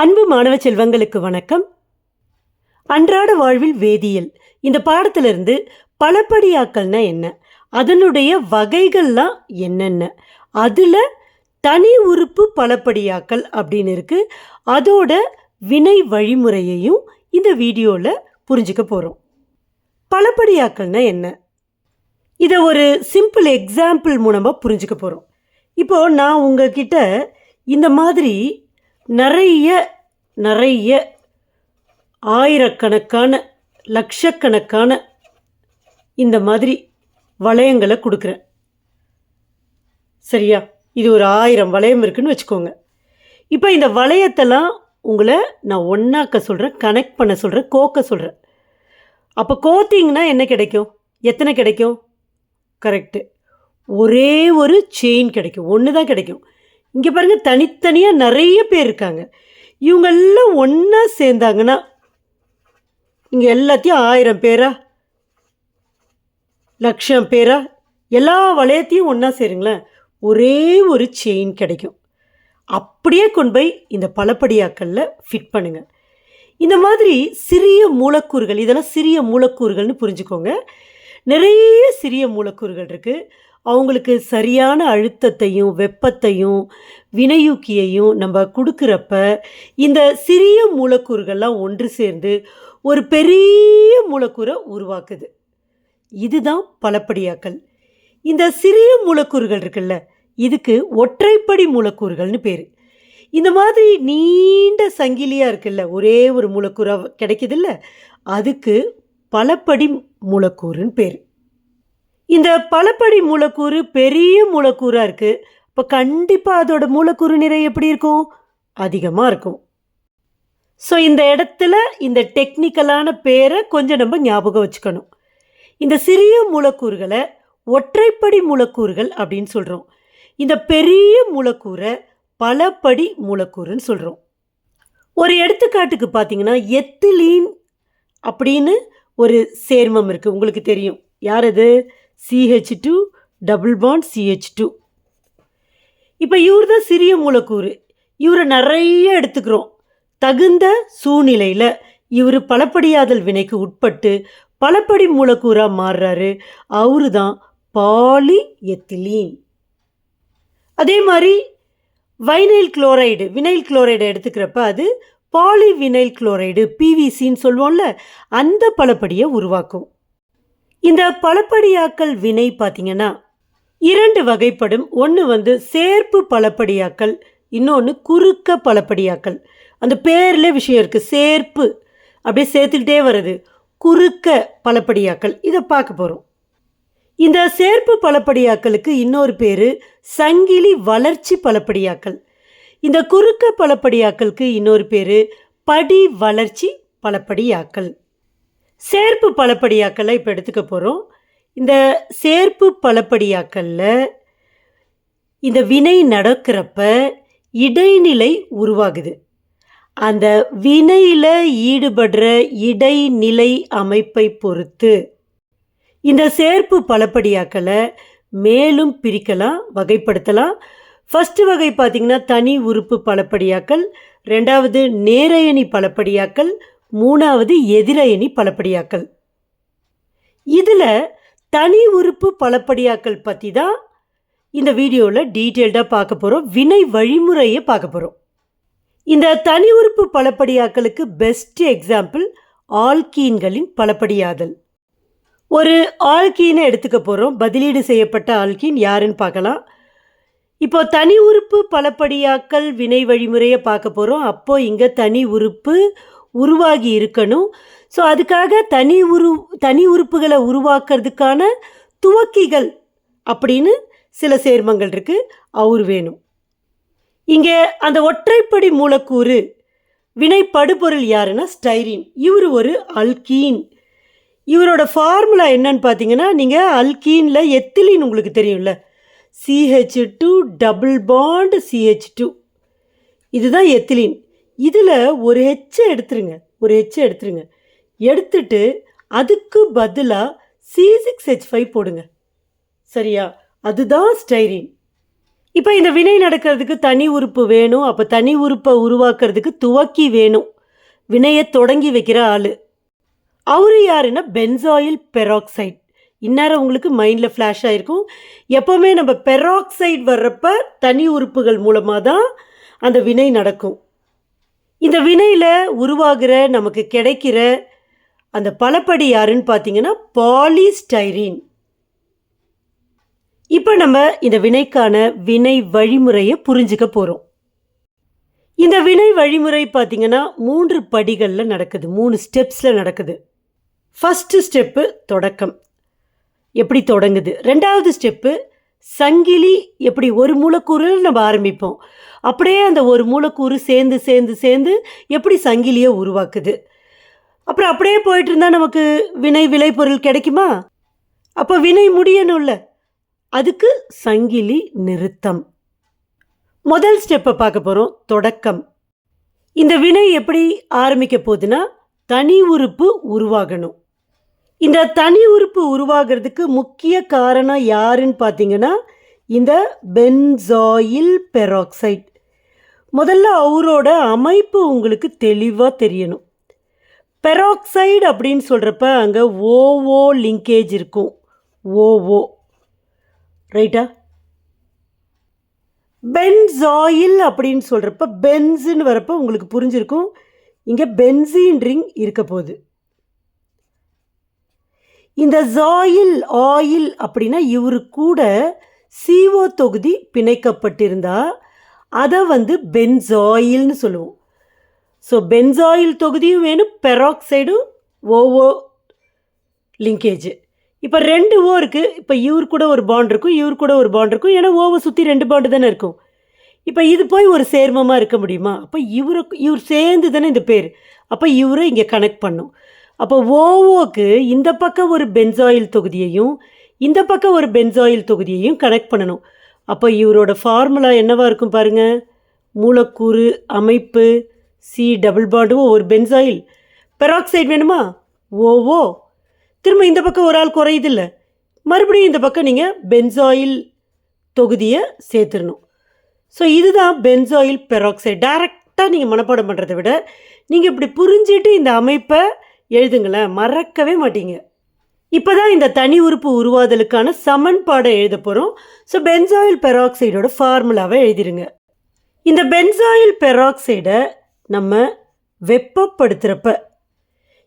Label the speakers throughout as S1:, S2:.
S1: அன்பு மாணவ செல்வங்களுக்கு வணக்கம். அன்றாட வாழ்வில் வேதியியல் இந்த பாடத்திலிருந்து பலபடியாக்கல்னா என்ன, அதனுடைய வகைகள்லாம் என்னென்ன, அதில் தனி உறுப்பு பலபடியாக்கல் அப்படின்னு இருக்குது. அதோட வினை வழிமுறையையும் இந்த வீடியோவில் புரிஞ்சுக்க போகிறோம். பலபடியாக்கல்னா என்ன, இதை ஒரு சிம்பிள் எக்ஸாம்பிள் மூலமாக புரிஞ்சுக்க போகிறோம். இப்போது நான் உங்ககிட்ட இந்த மாதிரி நிறைய ஆயிரக்கணக்கான லட்சக்கணக்கான இந்த மாதிரி வளையங்களை கொடுக்குறேன். சரியா? இது ஒரு 1000 வளையம் இருக்குன்னு வச்சுக்கோங்க. இப்போ இந்த வளையத்தெல்லாம் உங்களை நான் ஒன்றாக்க சொல்கிறேன், கனெக்ட் பண்ண சொல்கிறேன், கோக்க சொல்கிறேன். அப்போ கோத்திங்கன்னா என்ன கிடைக்கும்? எத்தனை கிடைக்கும்? கரெக்டு, ஒரே ஒரு செயின் கிடைக்கும், ஒன்று தான் கிடைக்கும். இங்கே பாருங்கள், தனித்தனியாக நிறைய பேர் இருக்காங்க. இவங்கெல்லாம் ஒன்றா சேர்ந்தாங்கன்னா இங்கே எல்லாத்தையும் 1000 பேரா, 1,00,000 பேரா, எல்லா வளையத்தையும் ஒன்றா சேருங்களேன், ஒரே ஒரு செயின் கிடைக்கும். அப்படியே கொண்டு போய் இந்த பலபடியாக்கல்ல ஃபிட் பண்ணுங்கள். இந்த மாதிரி சிறிய மூலக்கூறுகள், இதெல்லாம் சிறிய மூலக்கூறுகள்னு புரிஞ்சுக்கோங்க. நிறைய சிறிய மூலக்கூறுகள் இருக்குது. அவங்களுக்கு சரியான அழுத்தத்தையும் வெப்பத்தையும் வினையூக்கியையும் நம்ம கொடுக்குறப்ப இந்த சிறிய மூலக்கூறுகள்லாம் ஒன்று சேர்ந்து ஒரு பெரிய மூலக்கூறை உருவாக்குது. இதுதான் பலபடியாக்கல். இந்த சிறிய மூலக்கூறுகள் இருக்குல்ல, இதுக்கு ஒற்றைப்படி மூலக்கூறுகள்னு பேர். இந்த மாதிரி நீண்ட சங்கிலியாக இருக்குல்ல, ஒரே ஒரு மூலக்கூறாக கிடைக்குதில்ல, அதுக்கு பலபடி மூலக்கூறுன்னு பேர். இந்த பலபடி மூலக்கூறு பெரிய மூலக்கூறாக இருக்குது. இப்போ கண்டிப்பாக அதோட மூலக்கூறு நிறை எப்படி இருக்கும்? அதிகமாக இருக்கும். ஸோ இந்த இடத்துல இந்த டெக்னிக்கலான பேரை கொஞ்சம் நம்ம ஞாபகம் வச்சுக்கணும். இந்த சிறிய மூலக்கூறுகளை ஒற்றைப்படி மூலக்கூறுகள் அப்படின்னு சொல்கிறோம். இந்த பெரிய மூலக்கூறை பலபடி மூலக்கூறுன்னு சொல்கிறோம். ஒரு எடுத்துக்காட்டுக்கு பார்த்தீங்கன்னா, எத்திலீன் அப்படின்னு ஒரு சேர்மம் இருக்குது, உங்களுக்கு தெரியும். யார் அது? CH2 double bond CH2. இப்போ இவர் தான் சிறிய மூலக்கூறு. இவரை நிறைய எடுத்துக்கிறோம். தகுந்த சூழ்நிலையில் இவர் பலபடியாதல் வினைக்கு உட்பட்டு பலபடி மூலக்கூறாக மாறுறாரு. அவரு தான் பாலி எத்திலீன். அதே மாதிரி வினைல் குளோரைடு எடுத்துக்கிறப்ப அது பாலிவினைல் குளோரைடு, PVCன்னு சொல்லுவோம்ல, அந்த பலபடியை உருவாக்கும். இந்த பலபடியாக்கல் வினை பார்த்திங்கன்னா 2 வகைப்படும். ஒன்று சேர்ப்பு பலபடியாக்கல், இன்னொன்று குறுக்க பலபடியாக்கல். அந்த பேரில் விஷயம் இருக்குது, சேர்ப்பு அப்படியே சேர்த்துக்கிட்டே வருது. குறுக்க பலபடியாக்கல், இதை பார்க்க போகிறோம். இந்த சேர்ப்பு பலபடியாக்கலுக்கு இன்னொரு பேர் சங்கிலி வளர்ச்சி பலபடியாக்கல். இந்த குறுக்க பலபடியாக்கலுக்கு இன்னொரு பேர் படி வளர்ச்சி பலபடியாக்கல். சேர்ப்பு பலபடியாக்கலை இப்போ எடுத்துக்க போகிறோம். இந்த சேர்ப்பு பலபடியாக்கலில் இந்த வினை நடக்கிறப்ப இடைநிலை உருவாகுது. அந்த வினையில் ஈடுபடுற இடைநிலை அமைப்பை பொறுத்து இந்த சேர்ப்பு பலபடியாக்கலை மேலும் பிரிக்கலாம், வகைப்படுத்தலாம். ஃபஸ்ட்டு வகை பார்த்திங்கன்னா தனி உறுப்பு பலபடியாக்கல், 2வது நேரயனி பலபடியாக்கல், 3வது எதிரயனி பலபடியாக்கல். இதில் தனி உறுப்பு பலபடியாக்கல் பற்றி தான் இந்த வீடியோவில் டீட்டெயில்டாக பார்க்க போகிறோம். வினை வழிமுறையை பார்க்க போகிறோம். இந்த தனி உறுப்பு பலபடியாக்கலுக்கு பெஸ்ட் எக்ஸாம்பிள் ஆல்கீன்களின் பலபடியாதல். ஒரு ஆல்கீனை எடுத்துக்க போகிறோம். பதிலீடு செய்யப்பட்ட ஆல்கீன் யாருன்னு பார்க்கலாம். இப்போ தனி உறுப்பு பலபடியாக்கல் வினை வழிமுறையை பார்க்க போகிறோம். அப்போது இங்கே தனி உறுப்பு உருவாகி இருக்கணும். ஸோ அதுக்காக தனி உறுப்புகளை உருவாக்குறதுக்கான துவக்கிகள் அப்படின்னு சில சேர்மங்கள் இருக்குது, அவர் வேணும். இங்கே அந்த ஒற்றைப்படி மூலக்கூறு வினைப்படுபொருள் யாருன்னா ஸ்டைரீன். இவர் ஒரு அல்கீன். இவரோட ஃபார்முலா என்னன்னு பார்த்தீங்கன்னா, நீங்கள் அல்கீனில் எத்திலீன் உங்களுக்கு தெரியும்ல, CH2 டபுள் பாண்ட் CH2, இதுதான் எத்திலீன். இதில் ஒரு ஹெச்சை எடுத்துருங்க. எடுத்துட்டு அதுக்கு பதிலாக C6H5 போடுங்க. சரியா? அதுதான் ஸ்டைரீன். இப்போ இந்த வினை நடக்கிறதுக்கு தனி உறுப்பு வேணும். அப்போ தனி உறுப்பை உருவாக்குறதுக்கு துவக்கி வேணும். வினையை தொடங்கி வைக்கிற ஆள். அவரு யாருன்னா பென்சாயில் பெராக்சைடு. இந்நேரம் உங்களுக்கு மைண்டில் ஃப்ளாஷ் ஆகிருக்கும். எப்போவுமே நம்ம பெராக்சைடு வர்றப்ப தனி உறுப்புகள் மூலமாக தான் அந்த வினை நடக்கும். இந்த வினையில் உருவாகிற நமக்கு கிடைக்கிற அந்த பலப்படி யாருன்னு பார்த்தீங்கன்னா பாலிஸ்டைரீன். இப்போ நம்ம இந்த வினைக்கான வினை வழிமுறையை புரிஞ்சுக்க போகிறோம். இந்த வினை வழிமுறை பார்த்தீங்கன்னா 3 படிகளில் நடக்குது, 3 ஸ்டெப்ஸில் நடக்குது. ஃபஸ்ட்டு ஸ்டெப்பு தொடக்கம், எப்படி தொடங்குது. 2வது ஸ்டெப்பு சங்கிலி, எப்படி ஒரு மூலக்கூறு நம்ம ஆரம்பிப்போம், அப்படியே அந்த ஒரு மூலக்கூறு சேர்ந்து சேர்ந்து சேர்ந்து எப்படி சங்கிலியை உருவாக்குது. அப்புறம் அப்படியே போயிட்டு இருந்தால் நமக்கு வினை விளைபொருள் கிடைக்குமா? அப்போ வினை முடியணும்ல, அதுக்கு சங்கிலி நிறுத்தம். முதல் ஸ்டெப்பை பார்க்க போகிறோம், தொடக்கம். இந்த வினை எப்படி ஆரம்பிக்க போகுதுன்னா தனி உறுப்பு உருவாகணும். இந்த தனி உறுப்பு உருவாகிறதுக்கு முக்கிய காரணம் யாருன்னு பார்த்தீங்கன்னா இந்த பென்சாயில் பெராக்சைடு. முதல்ல அவரோட அமைப்பு உங்களுக்கு தெளிவாக தெரியணும். பெராக்சைடு அப்படின்னு சொல்கிறப்ப அங்கே ஓஓ லிங்கேஜ் இருக்கும். ஓஓ ரைட்டா. பென்சாயில் அப்படின்னு சொல்கிறப்ப பென்ஸுன்னு வரப்போ உங்களுக்கு புரிஞ்சிருக்கும், இங்கே பென்சீன் ரிங் இருக்க போகுது. இந்த ஜாயில் ஆயில் அப்படின்னா இவரு கூட CO தொகுதி பிணைக்கப்பட்டிருந்தா அதை பென்சாயில்னு சொல்லுவோம். ஸோ பென்சாயில் தொகுதியும் வேணும், பெராக்சைடும் ஓஓ லிங்கேஜ். இப்போ 2 ஓ இருக்குது. இப்போ இவர் கூட ஒரு பாண்ட் இருக்கும், இவர் கூட ஒரு பாண்ட் இருக்கும். ஏன்னா ஓவை சுற்றி 2 பாண்டு தானே இருக்கும். இப்போ இது போய் ஒரு சேர்மமாக இருக்க முடியுமா? அப்போ இவர் சேர்ந்து தானே இந்த பேர். அப்போ இவரை இங்கே கனெக்ட் பண்ணும். அப்போ ஓஓக்கு இந்த பக்கம் ஒரு பென்சாயில் தொகுதியையும் இந்த பக்கம் ஒரு பென்சாயில் தொகுதியையும் கனெக்ட் பண்ணணும். அப்போ இவரோட ஃபார்முலா என்னவாக இருக்கும் பாருங்கள். மூலக்கூறு அமைப்பு சி டபுள் பாண்டும் ஒரு பென்சாயில். பெராக்சைடு வேணுமா? ஓஓ. திரும்ப இந்த பக்கம் ஒரு ஆள் குறையுதில்ல, மறுபடியும் இந்த பக்கம் நீங்கள் பென்சாயில் தொகுதியை சேர்த்துடணும். ஸோ இதுதான் பென்சாயில் பெராக்சைடு. டைரெக்டாக நீங்கள் மனப்பாடம் பண்ணுறதை விட நீங்கள் இப்படி புரிஞ்சிட்டு இந்த அமைப்பை எழுதுங்களேன், மறக்கவே மாட்டீங்க. இப்போ தான் இந்த தனி உறுப்பு உருவாதலுக்கான சமன்பாடை எழுத போகிறோம். ஸோ பென்சாயில் பெராக்சைடோட ஃபார்முலாவை எழுதிடுங்க. இந்த பென்சாயில் பெராக்சைடை நம்ம வெப்பப்படுத்துகிறப்ப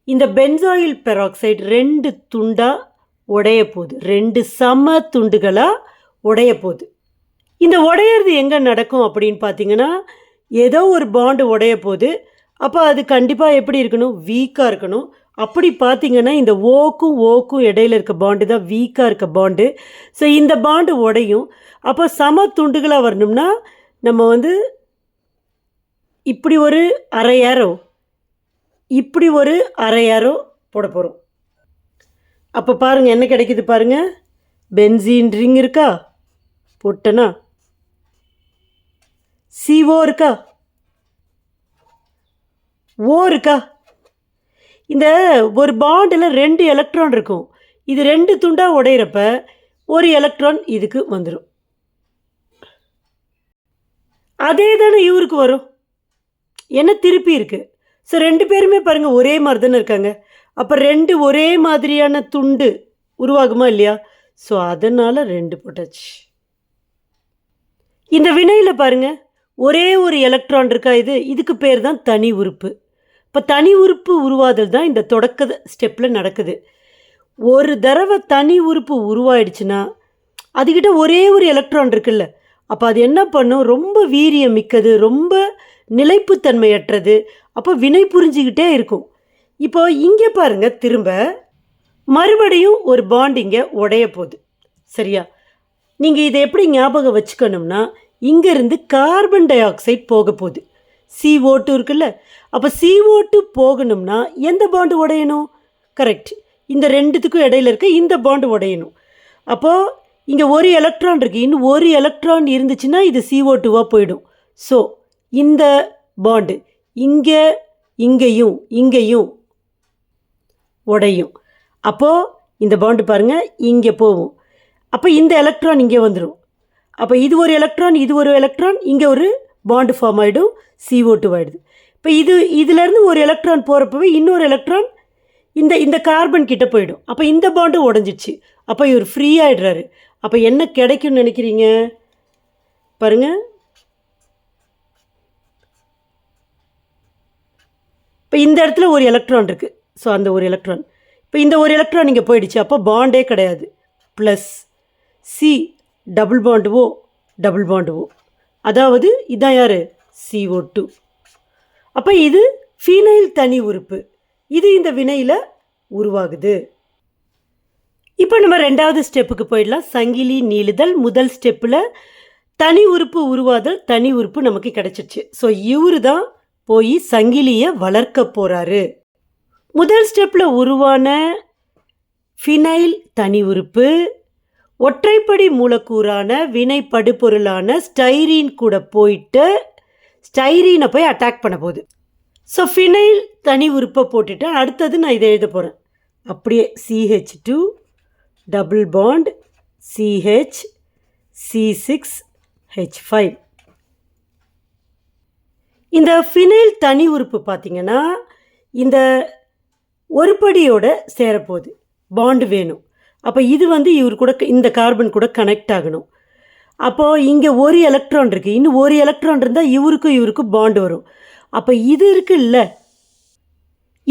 S1: இந்த பென்சாயில் பெராக்சைடு 2 துண்டாக உடைய போகுது, 2 சம துண்டுகளாக உடைய போகுது. இந்த உடையிறது எங்கே நடக்கும் அப்படின்னு பார்த்தீங்கன்னா ஏதோ ஒரு பாண்டு உடைய போகுது. அப்போ அது கண்டிப்பாக எப்படி இருக்கணும்? வீக்காக இருக்கணும். அப்படி பார்த்தீங்கன்னா இந்த ஓக்கும் இடையில இருக்க பாண்டு தான் வீக்காக இருக்க பாண்டு. ஸோ இந்த பாண்டு உடையும். அப்போ சம துண்டுகளாக வரணும்னா நம்ம இப்படி ஒரு அரை ஏரோ, இப்படி ஒரு அரை ஏரோ போட போகிறோம். அப்போ பாருங்கள் என்ன கிடைக்குது பாருங்கள். பென்சீன் ரிங் இருக்கா, போட்டனா CO இருக்கா, ஓ இருக்கா. இந்த ஒரு பாண்டில் 2 எலக்ட்ரான் இருக்கும். இது 2 துண்டாக உடையிறப்ப ஒரு எலக்ட்ரான் இதுக்கு வந்துடும். அதே தானே இவருக்கு வரும், என்ன திருப்பி இருக்குது. ஸோ 2 பேருமே பாருங்கள் ஒரே மாதிரி தானே இருக்காங்க. அப்போ 2 ஒரே மாதிரியான துண்டு உருவாகுமா இல்லையா? ஸோ அதனால் 2 போட்டாச்சு. இந்த வினையில் பாருங்கள் ஒரே ஒரு எலக்ட்ரான் இருக்கா, இதுக்கு பேர் தான் தனி உறுப்பு. இப்போ தனி உறுப்பு உருவாதல் தான் இந்த தொடக்க ஸ்டெப்பில் நடக்குது. ஒரு தடவை தனி உறுப்பு உருவாயிடுச்சுன்னா அதுக்கிட்ட ஒரே ஒரு எலக்ட்ரான் இருக்குல்ல, அப்போ அது என்ன பண்ணும்? ரொம்ப வீரியம் மிக்கது, ரொம்ப நிலைப்புத்தன்மையற்றது. அப்போ வினை புரிஞ்சிக்கிட்டே இருக்கும். இப்போ இங்கே பாருங்கள், திரும்ப மறுபடியும் ஒரு பாண்ட் இங்கே உடைய போகுது. சரியா? நீங்கள் இதை எப்படி ஞாபகம் வச்சுக்கணும்னா இங்கேருந்து கார்பன் டை ஆக்சைடு போக போகுது. CO2 இருக்குல்ல, அப்போ CO2 போகணும்னா எந்த பாண்டு உடையணும்? கரெக்ட், இந்த 2த்துக்கும் இடையில இருக்க இந்த பாண்டு உடையணும். அப்போது இங்கே ஒரு எலக்ட்ரான் இருக்குது, இன்னும் ஒரு எலக்ட்ரான் இருந்துச்சுன்னா இது CO2வாக போயிடும். ஸோ இந்த பாண்டு இங்கேயும் உடையும். அப்போது இந்த பாண்டு பாருங்கள் இங்கே போகும். அப்போ இந்த எலக்ட்ரான் இங்கே வந்துடும். அப்போ இது ஒரு எலக்ட்ரான், இது ஒரு எலக்ட்ரான், இங்கே ஒரு பாண்டு ஃபார்ம் ஆகிடும், CO2 ஆகிடுது. இப்போ இதிலேருந்து ஒரு எலக்ட்ரான் போகிறப்பவே இன்னொரு எலக்ட்ரான் இந்த கார்பன் கிட்ட போயிடும். அப்போ இந்த பாண்டு உடஞ்சிடுச்சு. அப்போ இவர் ஃப்ரீ ஆகிடுறாரு. அப்போ என்ன கிடைக்கும்னு நினைக்கிறீங்க? பாருங்கள், இப்போ இந்த இடத்துல ஒரு எலக்ட்ரான் இருக்குது. ஸோ அந்த ஒரு எலக்ட்ரான், இப்போ இந்த ஒரு எலக்ட்ரான் இங்கே போயிடுச்சு. அப்போ பாண்டே கிடையாது. Plus C double bond O double bond O, அதாவது இதான் யார்? CO2. அப்போ இது ஃபீனைல் தனி உறுப்பு. இது இந்த வினையில் உருவாகுது. இப்போ நம்ம ரெண்டாவது ஸ்டெப்புக்கு போயிடலாம். சங்கிலி நீளுதல். முதல் ஸ்டெப்பில் தனி உறுப்பு உருவாதல், தனி உறுப்பு நமக்கு கிடச்சிருச்சு. ஸோ இவரு தான் போய் சங்கிலியை வளர்க்க போகிறாரு. முதல் ஸ்டெப்பில் உருவான ஃபினைல் தனி உறுப்பு ஒற்றைப்படி மூலக்கூறான வினைப்படுபொருளான ஸ்டைரீன் கூட போயிட்டு ஸ்டைரீனை போய் அட்டாக் பண்ண போகுது. ஸோ ஃபினைல் தனி உறுப்பை போட்டுட்டு அடுத்தது நான் இதை எழுத போகிறேன். அப்படியே CH2 double bond CH C6H5. இந்த ஃபினைல் தனி உறுப்பு பார்த்திங்கன்னா இந்த ஒரு படியோட சேரப்போகுது. பாண்டு வேணும். அப்போ இது இவர் கூட இந்த கார்பன் கூட கனெக்ட் ஆகணும். அப்போது இங்கே ஒரு எலக்ட்ரான் இருக்குது. இன்னும் ஒரு எலக்ட்ரான் இருந்தால் இவருக்கும் பாண்டு வரும். அப்போ இது இருக்குல்ல,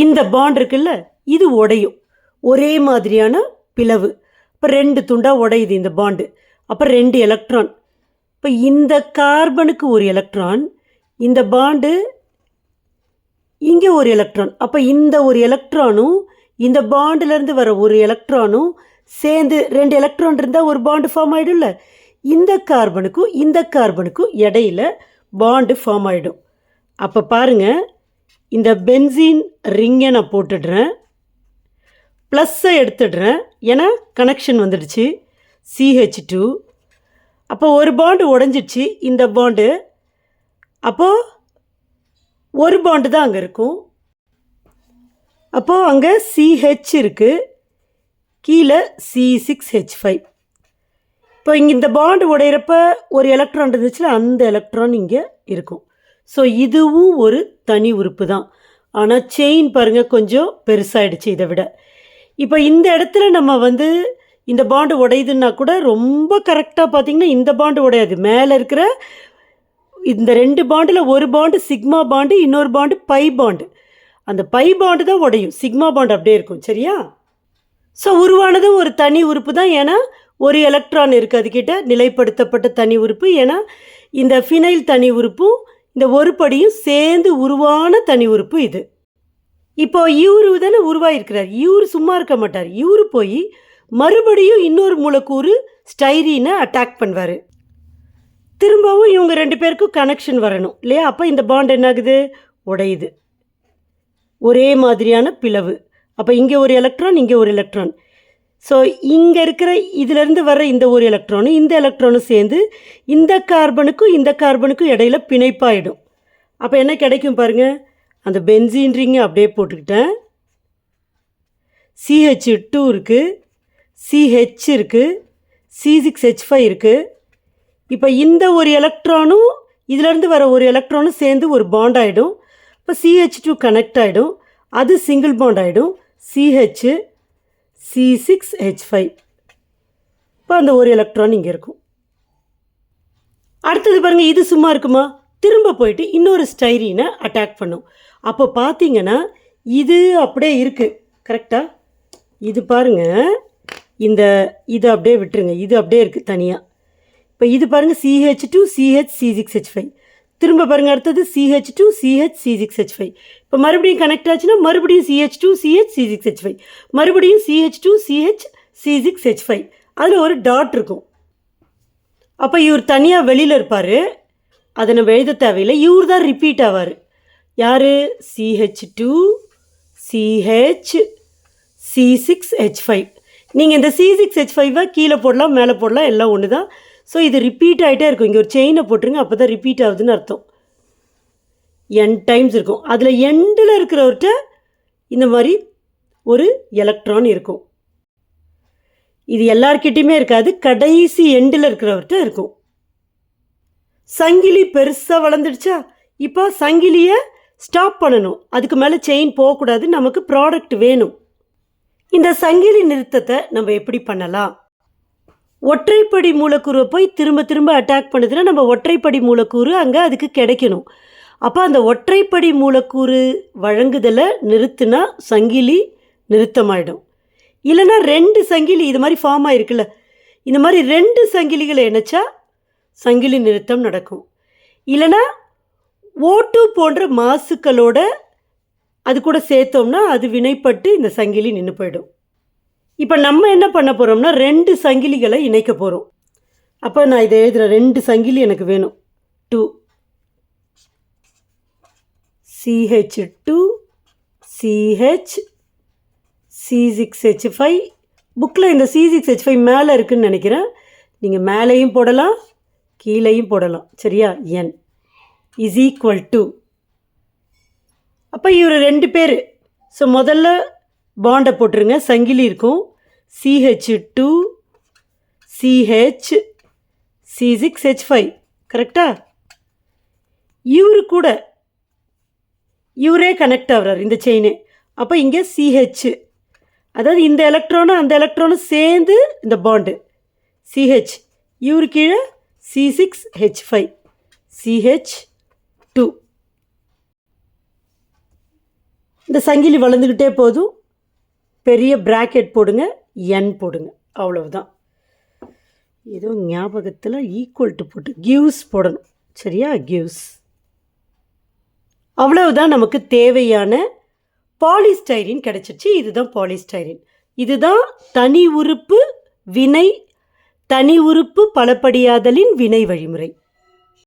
S1: இந்த பாண்ட் இருக்குல்ல, இது உடையும். ஒரே மாதிரியான பிளவு. இப்போ 2 துண்டாக உடையுது இந்த பாண்டு. அப்போ 2 எலக்ட்ரான். இப்போ இந்த கார்பனுக்கு ஒரு எலக்ட்ரான், இந்த பாண்டு இங்கே ஒரு எலக்ட்ரான். அப்போ இந்த ஒரு எலக்ட்ரானும் இந்த பாண்டிலேருந்து வர ஒரு எலக்ட்ரானும் சேர்ந்து 2 எலக்ட்ரான் இருந்தால் ஒரு பாண்டு ஃபார்ம் ஆகிடும்ல. இந்த கார்பனுக்கும் இடையில பாண்டு ஃபார்ம் ஆகிடும். அப்போ பாருங்கள், இந்த பென்சீன் ரிங்கை நான் போட்டுடுறேன், ப்ளஸ்ஸை எடுத்துடுறேன், ஏன்னா கனெக்ஷன் வந்துடுச்சு. CH2. அப்போ ஒரு பாண்டு உடஞ்சிடுச்சு இந்த பாண்டு. அப்போது ஒரு பாண்டு தான் அங்கே இருக்கும். அப்போது அங்கே CH இருக்குது, கீழே C6H5. இப்போ இங்கே இந்த பாண்டு உடையிறப்ப ஒரு எலக்ட்ரான் இருந்துச்சுல, அந்த எலக்ட்ரான் இங்கே இருக்கும். ஸோ இதுவும் ஒரு தனி உறுப்பு தான். ஆனால் செயின் பாருங்கள் கொஞ்சம் பெருசாகிடுச்சு இதை விட. இப்போ இந்த இடத்துல நம்ம இந்த பாண்டு உடையுதுன்னா கூட ரொம்ப கரெக்டாக பார்த்திங்கன்னா இந்த பாண்டு உடையாது. மேலே இருக்கிற இந்த 2 பாண்டில் ஒரு பாண்டு சிக்மா பாண்டு, இன்னொரு பாண்டு பை பாண்டு. அந்த பை பாண்டு தான் உடையும், சிக்மா பாண்டு அப்படியே இருக்கும். சரியா? ஸோ உருவானது ஒரு தனி உறுப்பு தான். ஏன்னா ஒரு எலக்ட்ரான் இருக்குது அதுக்கிட்ட, நிலைப்படுத்தப்பட்ட தனி உறுப்பு. ஏன்னா இந்த ஃபினைல் தனி உறுப்பும் இந்த ஒரு படியும் சேர்ந்து உருவான தனி உறுப்பு இது. இப்போ இவரு தானே உருவாயிருக்கிறார். இவரு சும்மா இருக்க மாட்டார். இவரு போய் மறுபடியும் இன்னொரு மூலக்கூறு ஸ்டைரீனை அட்டாக் பண்ணுவார். திரும்பவும் இவங்க 2 பேருக்கும் கனெக்ஷன் வரணும் இல்லையா? அப்போ இந்த பாண்ட் என்னாகுது? உடையுது. ஒரே மாதிரியான பிளவு. அப்போ இங்கே ஒரு எலக்ட்ரான், இங்கே ஒரு எலக்ட்ரான். ஸோ இங்கே இருக்கிற இதிலேருந்து வர்ற இந்த ஒரு எலக்ட்ரானும் இந்த எலக்ட்ரானும் சேர்ந்து இந்த கார்பனுக்கும் இடையில பிணைப்பாயிடும். அப்போ என்ன கிடைக்கும் பாருங்கள், அந்த பென்சீன் ரிங்கை அப்படியே போட்டுக்கிட்டேன். CH2 இருக்குது, CH இருக்குது, C6H5 இருக்குது. இப்போ இந்த ஒரு எலக்ட்ரானும் இதிலேருந்து வர ஒரு எலக்ட்ரானும் சேர்ந்து ஒரு பாண்ட் ஆகிடும். இப்போ CH2 கனெக்ட் ஆகிடும், அது சிங்கிள் பாண்ட் ஆகிடும். CH C6H5. இப்போ அந்த ஒரு எலக்ட்ரான் இங்கே இருக்கும். அடுத்தது பாருங்கள், இது சும்மா இருக்குமா? திரும்ப போயிட்டு இன்னொரு ஸ்டைரீனை அட்டாக் பண்ணும். அப்போ பார்த்தீங்கன்னா இது அப்படியே இருக்குது. கரெக்டாக? இது பாருங்கள், இது அப்படியே விட்டுருங்க, இது அப்படியே இருக்குது தனியாக. இப்போ இது பாருங்கள், CH2 CH C6H5. திரும்ப பாருங்கள், அடுத்தது CH2 CH C6H5. இப்போ மறுபடியும் கனெக்ட் ஆச்சுன்னா மறுபடியும் CH2 CH C6H5, மறுபடியும் CH2 CH C6H5. அதில் ஒரு டாட் இருக்கும். அப்போ இவர் தனியாக வெளியில் இருப்பார், அதை நம்ம எழுத தேவையில்லை. இவர் தான் ரிப்பீட் ஆவார். யார்? CH2 CH C6H5. நீங்கள் இந்த C6H5 கீழே போடலாம், மேலே போடலாம், எல்லாம் ஒன்று தான். ஸோ இது ரிப்பீட் ஆகிட்டே இருக்கும். இங்கே ஒரு செயினை போட்டுருங்க, அப்போ தான் ரிப்பீட் ஆகுதுன்னு அர்த்தம். n டைம்ஸ் இருக்கும். அதில் எண்டில் இருக்கிறவர்கிட்ட இந்த மாதிரி ஒரு எலக்ட்ரான் இருக்கும். இது எல்லார்கிட்டையுமே இருக்காது, கடைசி எண்டில் இருக்கிறவர்கிட்ட இருக்கும். சங்கிலி பெருசாக வளர்ந்துடுச்சா, இப்போ சங்கிலியை ஸ்டாப் பண்ணணும். அதுக்கு மேலே செயின் போகக்கூடாது, நமக்கு ப்ராடக்ட் வேணும். இந்த சங்கிலி நிறுத்தத்தை நம்ம எப்படி பண்ணலாம்? ஒற்றைப்படி மூலக்கூறை போய் திரும்ப திரும்ப அட்டாக் பண்ணுதுன்னா நம்ம ஒற்றைப்படி மூலக்கூறு அங்கே அதுக்கு கிடைக்கணும். அப்போ அந்த ஒற்றைப்படி மூலக்கூறு வழங்குதலை நிறுத்தினா சங்கிலி நிறுத்தமாயிடும். இல்லைன்னா 2 சங்கிலி இது மாதிரி ஃபார்ம் ஆகிருக்குல்ல, இந்த மாதிரி 2 சங்கிலிகளை இணைச்சா சங்கிலி நிறுத்தம் நடக்கும். இல்லைன்னா O2 போன்ற மாசுக்களோட அது கூட சேர்த்தோம்னா அது வினைப்பட்டு இந்த சங்கிலி நின்று போயிடும். இப்போ நம்ம என்ன பண்ண போகிறோம்னா 2 சங்கிலிகளை இணைக்க போகிறோம். அப்போ நான் இதை எழுதுகிறேன். 2 சங்கிலி எனக்கு வேணும். 2 CH2 CH C6H5. புக்கில் இந்த C6H5 மேலே இருக்குதுன்னு நினைக்கிறேன். நீங்கள் மேலேயும் போடலாம், கீழேயும் போடலாம். சரியா? N is equal to. அப்போ இவர் 2 பேர். ஸோ முதல்ல பாண்டை போட்டுருங்க. சங்கிலி இருக்கும் CH2 CH C6H5. கரெக்டா? இவரே கனெக்ட் ஆகிறார் இந்த செயினு. அப்போ இங்கே CH, அதாவது இந்த எலக்ட்ரானும் அந்த எலக்ட்ரானும் சேர்ந்து இந்த பாண்டு CH. இவரு கீழே C6H5 CH2. இந்த சங்கிலி வளர்ந்துக்கிட்டே போதும். பெரிய பிராக்கெட் போடுங்க, N போடுங்க. அவ்வளவுதான். ஏதோ ஞாபகத்தில் ஈக்குவல் டு போட்டு கிவ்ஸ் போடணும். சரியா? கிவ்ஸ். அவ்வளவுதான். நமக்கு தேவையான பாலிஸ்டைரின் கிடச்சிருச்சு. இதுதான் பாலிஸ்டைரின். இதுதான் தனி உறுப்பு வினை, தனி உறுப்பு பலப்படியாதலின் வினை வழிமுறை.